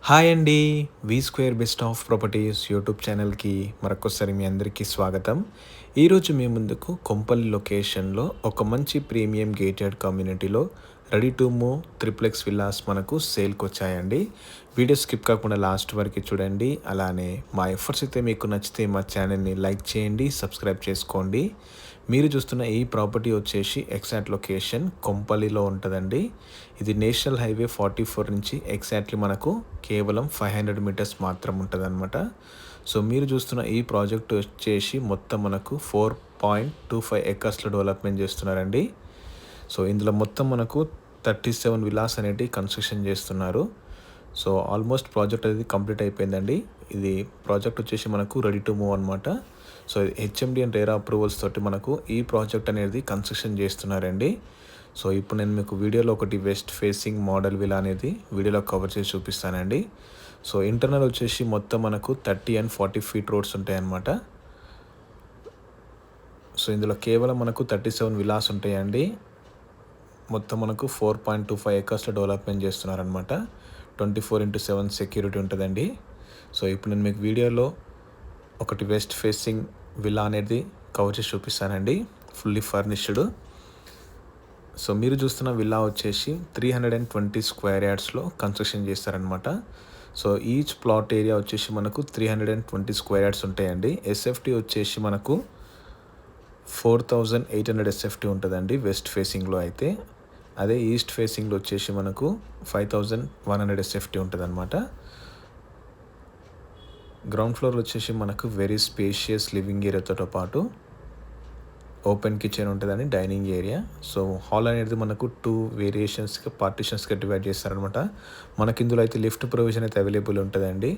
Hi అండి. V square best of properties YouTube ఛానల్‌కి మరొక్కసారి మీ అందరికీ స్వాగతం. ఈరోజు మీ ముందుకు కొంపల్లి లొకేషన్‌లో ఒక మంచి ప్రీమియం గేటెడ్ కమ్యూనిటీలో ready to move triplex villas మనకు సేల్‌కొచ్చాయండి. వీడియో స్కిప్ కాకుండా లాస్ట్ వరకు చూడండి. అలానే మా ఎఫర్ట్స్ అయితే మీకు నచ్చితే మా ఛానల్‌ని లైక్ చేయండి, సబ్స్క్రైబ్ చేసుకోండి. మీరు చూస్తున్న ఈ ప్రాపర్టీ వచ్చేసి ఎగ్జాక్ట్ లొకేషన్ కొంపల్లిలో ఉంటదండి. ఇది నేషనల్ హైవే 44 నుంచి ఎగ్జాక్ట్‌లీ మనకు కేవలం 500 మీటర్స్ మాత్రం ఉంటదనమాట. సో మీరు చూస్తున్న ఈ ప్రాజెక్ట్ వచ్చేసి మొత్తం మనకు 4.25 ఎకర్స్‌లో డెవలప్‌మెంట్ చేస్తున్నారండి. సో ఇందులో మొత్తం మనకు 37 విల్లాస్ అనేటివి కన్‌స్ట్రక్షన్ చేస్తున్నారు. సో ఆల్మోస్ట్ ప్రాజెక్ట్ అనేది కంప్లీట్ అయిపోయిందండి. ఇది ప్రాజెక్ట్ వచ్చేసి మనకు రెడీ టు మూవ్ అనమాట. So HMD and RERA approvals తోటి మనకు ఈ ప్రాజెక్ట్ అనేది కన్‌స్ట్రక్షన్ చేస్తున్నారండి. సో ఇప్పుడు నేను మీకు వీడియోలో ఒకటి వెస్ట్ ఫేసింగ్ మోడల్ విలా అనేది వీడియోలో కవర్ చేసి చూపిస్తానండి. సో ఇంటర్నల్ వచ్చేసి మొత్తం మనకు 30 అండ్ 40 ఫీట్ రోడ్స్ ఉంటాయన్నమాట. సో ఇందులో కేవలం మనకు 37 విలాస్ ఉంటాయండి. మొత్తం మనకు 4.25 ఎకర్స్‌లో డెవలప్‌మెంట్ చేస్తున్నారనమాట. 24/7 సెక్యూరిటీ ఉంటదండి. సో ఇప్పుడు నేను మీకు వీడియోలో ఒకటి వెస్ట్ ఫేసింగ్ విల్లా అనేది కవర్ చేసి చూపిస్తానండి. Fully furnished. సో మీరు చూస్తున్న విల్లా వచ్చేసి 320 స్క్వేర్ యార్డ్స్‌లో కన్స్ట్రక్షన్ చేస్తారనమాట. సో ఈచ్ ప్లాట్ ఏరియా వచ్చేసి మనకు 320 స్క్వేర్ యార్డ్స్ ఉంటాయండి. ఎస్ఎఫ్టీ వచ్చేసి మనకు 4800 ఎస్ఎఫ్టీ ఉంటుందండి వెస్ట్ ఫేసింగ్లో అయితే. అదే ఈస్ట్ ఫేసింగ్లో వచ్చేసి మనకు 5100 ఎస్ఎఫ్టీ ఉంటుందన్నమాట. గ్రౌండ్ ఫ్లోర్ వచ్చేసి మనకు వెరీ స్పేషియస్ లివింగ్ ఏరియాతో పాటు ఓపెన్ కిచెన్ ఉంటుందండి, డైనింగ్ ఏరియా. సో హాల్ అనేది మనకు 2 వేరియేషన్స్గా పార్టిషన్స్గా డివైడ్ చేస్తారనమాట. మనకి ఇందులో అయితే లిఫ్ట్ ప్రొవిజన్ అయితే అవైలబుల్ ఉంటుందండి.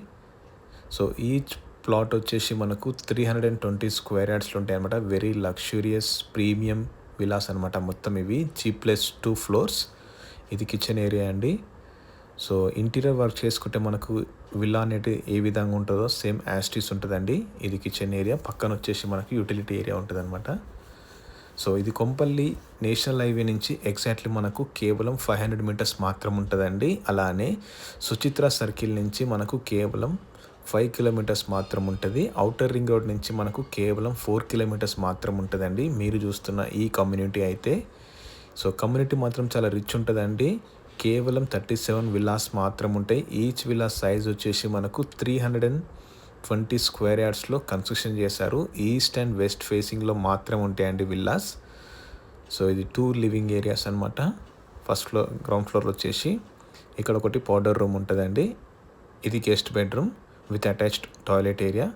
సో ఈచ్ ప్లాట్ వచ్చేసి మనకు 320 స్క్వేర్ యార్డ్స్లో ఉంటాయి అనమాట. వెరీ లగ్జూరియస్ ప్రీమియం విలాస్ అనమాట మొత్తం ఇవి. G+2 floors. ఇది కిచెన్ ఏరియా అండి. సో ఇంటీరియర్ వర్క్ చేసుకుంటే మనకు విల్లా అనేది ఏ విధంగా ఉంటుందో సేమ్ యాస్టీస్ ఉంటుందండి. ఇది కిచెన్ ఏరియా, పక్కన వచ్చేసి మనకు యూటిలిటీ ఏరియా ఉంటుందన్నమాట. సో ఇది కొంపల్లి నేషనల్ హైవే నుంచి ఎగ్జాక్ట్లీ మనకు కేవలం 500 మీటర్స్ మాత్రం ఉంటుందండి. అలానే సుచిత్ర సర్కిల్ నుంచి మనకు కేవలం 5 కిలోమీటర్స్ మాత్రం ఉంటుంది. ఔటర్ రింగ్ రోడ్ నుంచి మనకు కేవలం 4 కిలోమీటర్స్ మాత్రం ఉంటుందండి. మీరు చూస్తున్న ఈ కమ్యూనిటీ అయితే సో కమ్యూనిటీ మాత్రం చాలా రిచ్ ఉంటుందండి. కేవలం 37 విల్లాస్ మాత్రం ఉంటాయి. ఈచ్ విల్లా సైజ్ వచ్చేసి మనకు 320 స్క్వేర్ యార్డ్స్లో కన్స్ట్రక్షన్ చేశారు. ఈస్ట్ అండ్ వెస్ట్ ఫేసింగ్లో మాత్రం ఉంటాయండి విల్లాస్. సో ఇది 2 లివింగ్ ఏరియాస్ అనమాట. ఫస్ట్ ఫ్లోర్ గ్రౌండ్ ఫ్లోర్ వచ్చేసి ఇక్కడ ఒకటి పౌడర్ రూమ్ ఉంటుందండి. ఇది guest bedroom with attached toilet area.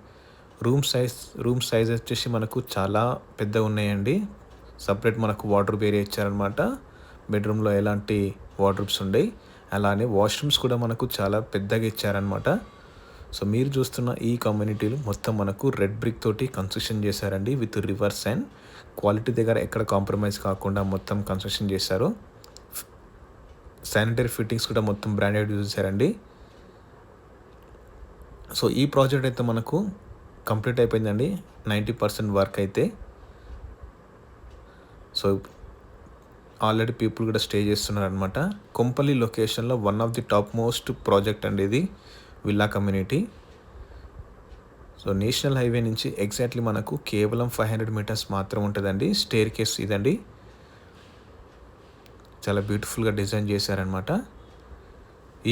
Room size వచ్చేసి మనకు చాలా పెద్దగా ఉన్నాయండి. సపరేట్ మనకు వార్డ్రోబ్ ఏరియా ఇచ్చారనమాట. బెడ్రూమ్లో ఎలాంటి వార్డ్రోబ్స్ ఉండయి. అలానే వాష్రూమ్స్ కూడా మనకు చాలా పెద్దగా ఇచ్చారనమాట. సో మీరు చూస్తున్న ఈ కమ్యూనిటీలు మొత్తం మనకు రెడ్ బ్రిక్ తోటి కన్స్ట్రక్షన్ చేశారండి. విత్ రివర్స్ అండ్ క్వాలిటీ దగ్గర ఎక్కడ కాంప్రమైజ్ కాకుండా మొత్తం కన్స్ట్రక్షన్ చేశారు. శానిటరీ ఫిట్టింగ్స్ కూడా మొత్తం బ్రాండెడ్ యూజ్ చేశారండి. సో ఈ ప్రాజెక్ట్ అయితే మనకు కంప్లీట్ అయిపోయిందండి. 90% వర్క్ అయితే. సో ఆల్రెడీ పీపుల్ కూడా స్టే చేస్తున్నారు అనమాట. కొంపల్లి లొకేషన్లో one of the top most project అండి ఇది villa community. So national highway నుంచి ఎగ్జాక్ట్లీ మనకు కేవలం 500 మీటర్స్ మాత్రం ఉంటుందండి. స్టేర్ కేస్ ఇదండి. చాలా బ్యూటిఫుల్గా డిజైన్ చేశారనమాట.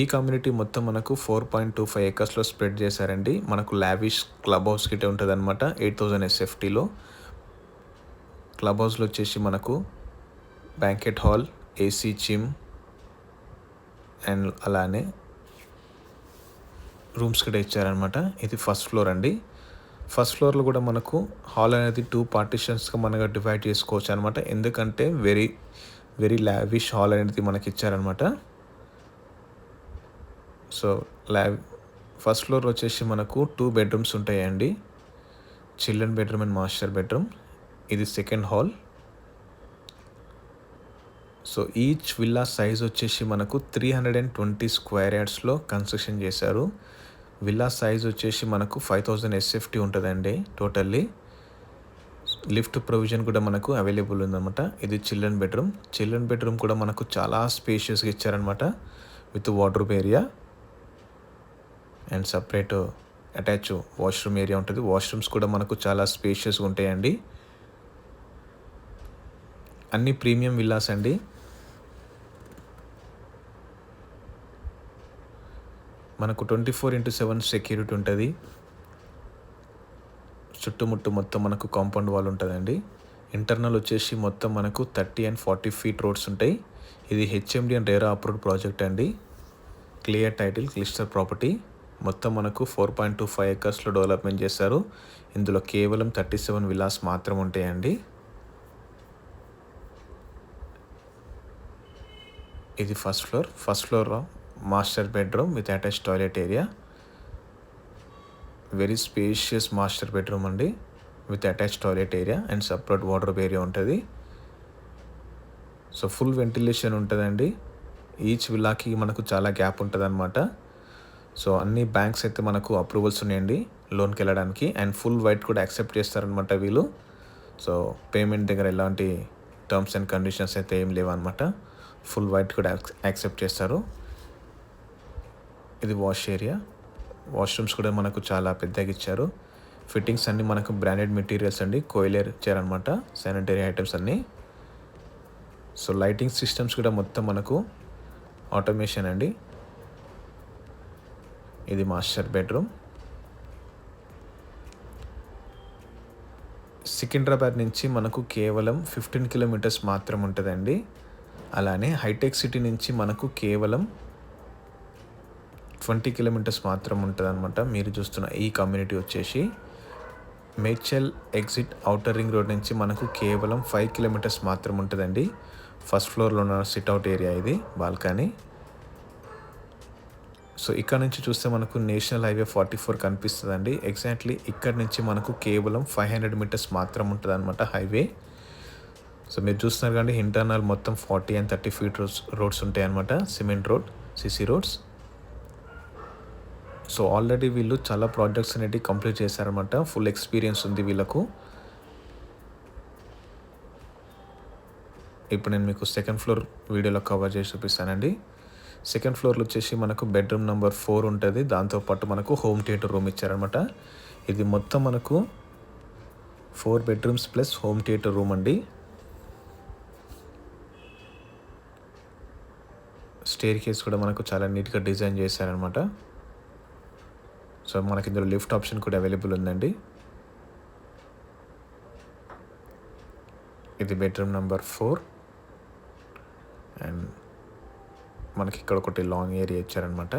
ఈ కమ్యూనిటీ మొత్తం మనకు 4.25 ఎకర్స్లో స్ప్రెడ్ చేశారండి. మనకు లావిష్ క్లబ్ హౌస్ గిట్టే ఉంటుంది అనమాట. 8000 ఎస్ఎఫ్టీలో క్లబ్ హౌస్లో వచ్చేసి మనకు banquet hall, AC gym and అలానే రూమ్స్ కూడా ఇచ్చారనమాట. ఇది ఫస్ట్ ఫ్లోర్ అండి. ఫస్ట్ ఫ్లోర్లో కూడా మనకు హాల్ అనేది 2 పార్టిషన్స్గా మనగా డివైడ్ చేసుకోవచ్చు అనమాట. ఎందుకంటే వెరీ లావిష్ హాల్ అనేది మనకి ఇచ్చారనమాట. సో ఫస్ట్ ఫ్లోర్ వచ్చేసి మనకు 2 బెడ్రూమ్స్ ఉంటాయండి. Children bedroom and master bedroom. ఇది second hall. So each villa size వచ్చేసి మనకు 320 స్క్వేర్ యార్డ్స్లో కన్స్ట్రక్షన్ చేశారు. విల్లా సైజ్ వచ్చేసి మనకు 5000 ఎస్ఎఫ్టీ ఉంటుందండి టోటల్లీ. లిఫ్ట్ ప్రొవిజన్ కూడా మనకు అవైలబుల్ ఉందన్నమాట. ఇది చిల్డ్రన్ బెడ్రూమ్ కూడా మనకు చాలా స్పేషియస్గా ఇచ్చారనమాట with wardrobe area. And separate attach washroom area ఉంటుంది. వాష్రూమ్స్ కూడా మనకు చాలా స్పేషియస్గా ఉంటాయండి. అన్ని ప్రీమియం విల్లాస్ అండి. మనకు 24/7 సెక్యూరిటీ ఉంటుంది. చుట్టుముట్టు మొత్తం మనకు కాంపౌండ్ వాల్ ఉంటుందండి. ఇంటర్నల్ వచ్చేసి మొత్తం మనకు 30 and 40 feet రోడ్స్ ఉంటాయి. ఇది HMD and RERA approved project అండి. Clear title, cluster property. మొత్తం మనకు 4.25 acresలో డెవలప్మెంట్ చేశారు. ఇందులో కేవలం 37 విల్లాస్ మాత్రం ఉంటాయండి. ఇది first floor master bedroom with attach toilet area. Very spacious master bedroom అండి with attach toilet area and separate wardrobe area ఉంటుంది. సో ఫుల్ వెంటిలేషన్ ఉంటుందండి. ఈచ్ విల్లాకి మనకు చాలా గ్యాప్ ఉంటుంది అనమాట. సో అన్ని బ్యాంక్స్ అయితే మనకు అప్రూవల్స్ ఉన్నాయండి లోన్కి వెళ్ళడానికి. అండ్ ఫుల్ వైట్ కూడా యాక్సెప్ట్ చేస్తారనమాట వీళ్ళు. సో పేమెంట్ దగ్గర ఎలాంటి టర్మ్స్ అండ్ కండిషన్స్ అయితే ఏం లేవన్నమాట. ఫుల్ వైట్ కూడా యాక్సెప్ట్ చేస్తారు. ఇది వాష్ ఏరియా. వాష్రూమ్స్ కూడా మనకు చాలా పెద్దగా ఇచ్చారు. ఫిట్టింగ్స్ అన్నీ మనకు బ్రాండెడ్ మెటీరియల్స్ అండి. కోయిలర్ ఇచ్చారనమాట శానిటరీ ఐటమ్స్ అన్నీ. సో లైటింగ్ సిస్టమ్స్ కూడా మొత్తం మనకు ఆటోమేషన్ అండి. ఇది మాస్టర్ బెడ్రూమ్. సికింద్రాబాద్ నుంచి మనకు కేవలం 15 kilometers మాత్రం ఉంటుందండి. అలానే హైటెక్ సిటీ నుంచి మనకు కేవలం 20 kilometers మాత్రం ఉంటుంది అనమాట. మీరు చూస్తున్న ఈ కమ్యూనిటీ వచ్చేసి Medchal exit outer ring road నుంచి మనకు కేవలం 5 kilometers మాత్రం ఉంటుందండి. ఫస్ట్ ఫ్లోర్లో ఉన్న సిట్అవుట్ ఏరియా ఇది, బాల్కనీ. సో ఇక్కడ నుంచి చూస్తే మనకు నేషనల్ హైవే 44 కనిపిస్తుందండి. ఎగ్జాక్ట్లీ ఇక్కడ నుంచి మనకు కేవలం 500 meters మాత్రం ఉంటుంది అనమాట హైవే. సో మీరు చూస్తున్నారు కానీ ఇంటర్నల్ మొత్తం 40 and 30 feet రోడ్స్ ఉంటాయి అనమాట. Cement road, CC roads. So already వీళ్ళు చాలా ప్రాజెక్ట్స్ అనేవి కంప్లీట్ చేశారనమాట. ఫుల్ ఎక్స్పీరియన్స్ ఉంది వీళ్ళకు. ఇప్పుడు నేను మీకు సెకండ్ ఫ్లోర్ వీడియోలో కవర్ చేసి చూపిస్తానండి. సెకండ్ ఫ్లోర్లో వచ్చేసి మనకు బెడ్రూమ్ నెంబర్ 4 ఉంటుంది. దాంతోపాటు మనకు హోమ్ థియేటర్ రూమ్ ఇచ్చారనమాట. ఇది మొత్తం మనకు 4 bedrooms plus home theatre room అండి. స్టేర్ కేస్ కూడా మనకు చాలా నీట్గా డిజైన్ చేశారనమాట. సో మనకి ఇందులో లిఫ్ట్ ఆప్షన్ కూడా అవైలబుల్ ఉందండి. ఇది బెడ్రూమ్ నెంబర్ 4 అండ్ మనకి ఇక్కడ ఒకటి లాంగ్ ఏరియా ఇచ్చారనమాట.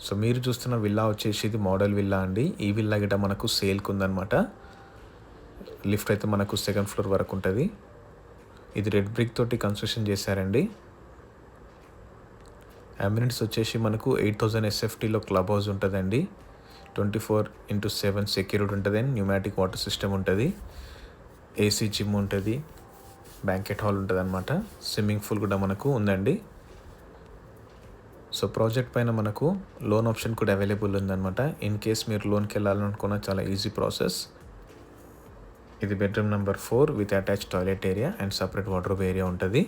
సో మీరు చూస్తున్న విల్లా వచ్చేసి ఇది మోడల్ విల్లా అండి. ఈ విల్లా గిట్ట మనకు సేల్కి ఉందన్నమాట. లిఫ్ట్ అయితే మనకు సెకండ్ ఫ్లోర్ వరకు ఉంటుంది. ఇది రెడ్ బ్రిక్ తోటి కన్స్ట్రక్షన్ చేశారండి. అమ్యూనిటీస్ వచ్చేసి మనకు 8000 SFTలో క్లబ్ హౌస్ ఉంటుందండి. 24/7 సెక్యూరిటీ ఉంటుంది అండ్ న్యూమాటిక్ వాటర్ సిస్టమ్ ఉంటుంది. ఏసీ జిమ్ ఉంటుంది, బ్యాంకెట్ హాల్ ఉంటుంది అనమాట. స్విమ్మింగ్ పూల్ కూడా మనకు ఉందండి. సో ప్రాజెక్ట్ పైన మనకు లోన్ ఆప్షన్ కూడా అవైలబుల్ ఉందన్నమాట. ఇన్ కేస్ మీరు లోన్కి వెళ్ళాలనుకున్న చాలా ఈజీ ప్రాసెస్. ఇది bedroom number 4 with attach toilet area and separate wardrobe area ఉంటుంది.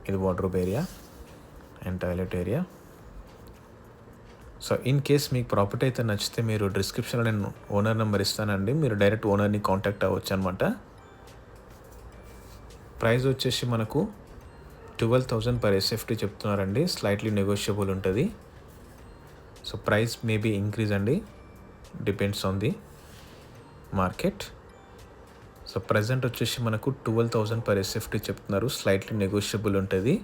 ఇది wardrobe area and toilet area. So in case మీకు ప్రాపర్టీ అయితే నచ్చితే మీరు డిస్క్రిప్షన్లో నేను ఓనర్ నెంబర్ ఇస్తానండి. మీరు డైరెక్ట్ ఓనర్ని కాంటాక్ట్ అవ్వచ్చు అనమాట. ప్రైస్ వచ్చేసి మనకు 12,000 per SFT చెప్తున్నారండి. స్లైట్లీ నెగోషియబుల్ ఉంటుంది. సో ప్రైస్ మేబీ ఇంక్రీజ్ అండి, depends on the market. So present వచ్చేసి మనకు 12,000 per SFT చెప్తున్నారు. స్లైట్లీ నెగోషియబుల్ ఉంటుంది.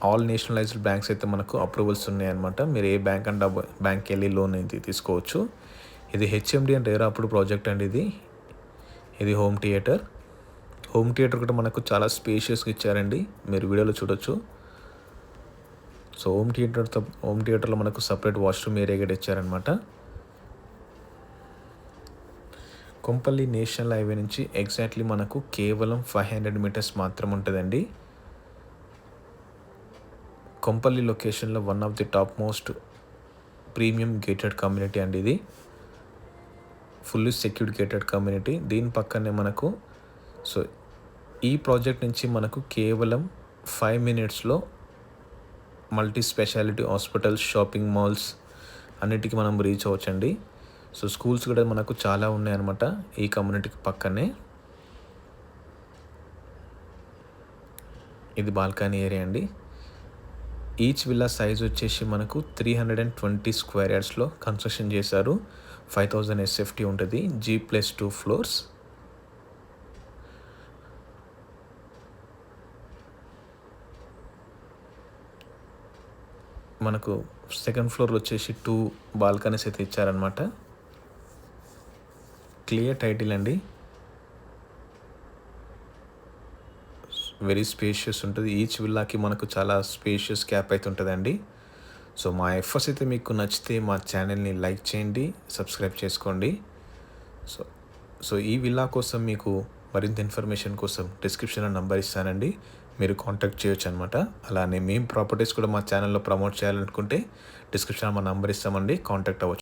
ఆల్ నేషనలైజ్డ్ బ్యాంక్స్ అయితే మనకు అప్రూవల్స్ ఉన్నాయన్నమాట. మీరు ఏ బ్యాంక్ అంటే బ్యాంక్కి వెళ్ళి లోన్ అయితే తీసుకోవచ్చు. ఇది హెచ్ఎండి అండ్ రేరా అప్పుడు ప్రాజెక్ట్ అండి. ఇది హోమ్ థియేటర్. హోమ్ థియేటర్ కూడా మనకు చాలా స్పేషియస్గా ఇచ్చారండి, మీరు వీడియోలో చూడొచ్చు. సో హోమ్ థియేటర్లో మనకు సపరేట్ వాష్రూమ్ ఏరియా కూడా ఇచ్చారనమాట. కొంపల్లి నేషనల్ హైవే నుంచి ఎగ్జాక్ట్లీ మనకు కేవలం 500 meters మాత్రం ఉంటుందండి. కొంపల్లి లొకేషన్లో one of the top most premium gated community అండి. ఇది ఫుల్లీ సెక్యూర్డ్ గేటెడ్ కమ్యూనిటీ. దీని పక్కనే మనకు సో ఈ ప్రాజెక్ట్ నుంచి మనకు కేవలం 5 minutesలో multi speciality hospitals, shopping malls అన్నిటికీ మనం రీచ్ అవ్వచ్చండి. సో స్కూల్స్ కూడా మనకు చాలా ఉన్నాయన్నమాట ఈ కమ్యూనిటీకి పక్కనే. ఇది బాల్కనీ ఏరియా అండి. ఈచ్ విల్లా సైజ్ వచ్చేసి మనకు 320 స్క్వేర్ యార్డ్స్లో కన్స్ట్రక్షన్ చేశారు. 5000 ఎస్ఎఫ్టీ ఉంటుంది. G+2 floors. మనకు సెకండ్ ఫ్లోర్లో వచ్చేసి 2 బాల్కనీస్ అయితే ఇచ్చారనమాట. క్లియర్ టైటిల్ అండి. వెరీ స్పేషియస్ ఉంటుంది. ఈచ్ విల్లాకి మనకు చాలా స్పేషియస్ క్యాప్ అయితే ఉంటుందండి. సో మా ఎఫర్ట్స్ అయితే మీకు నచ్చితే మా ఛానల్ని లైక్ చేయండి, సబ్స్క్రైబ్ చేసుకోండి. సో సో ఈ విల్లా కోసం మీకు మరింత ఇన్ఫర్మేషన్ కోసం డిస్క్రిప్షన్లో నంబర్ ఇస్తానండి, మీరు కాంటాక్ట్ చేయొచ్చు అనమాట. అలానే మేము ప్రాపర్టీస్ కూడా మా ఛానల్లో ప్రమోట్ చేయాలనుకుంటే డిస్క్రిప్షన్లో మా నంబర్ ఇస్తామండి, కాంటాక్ట్ అవ్వచ్చు.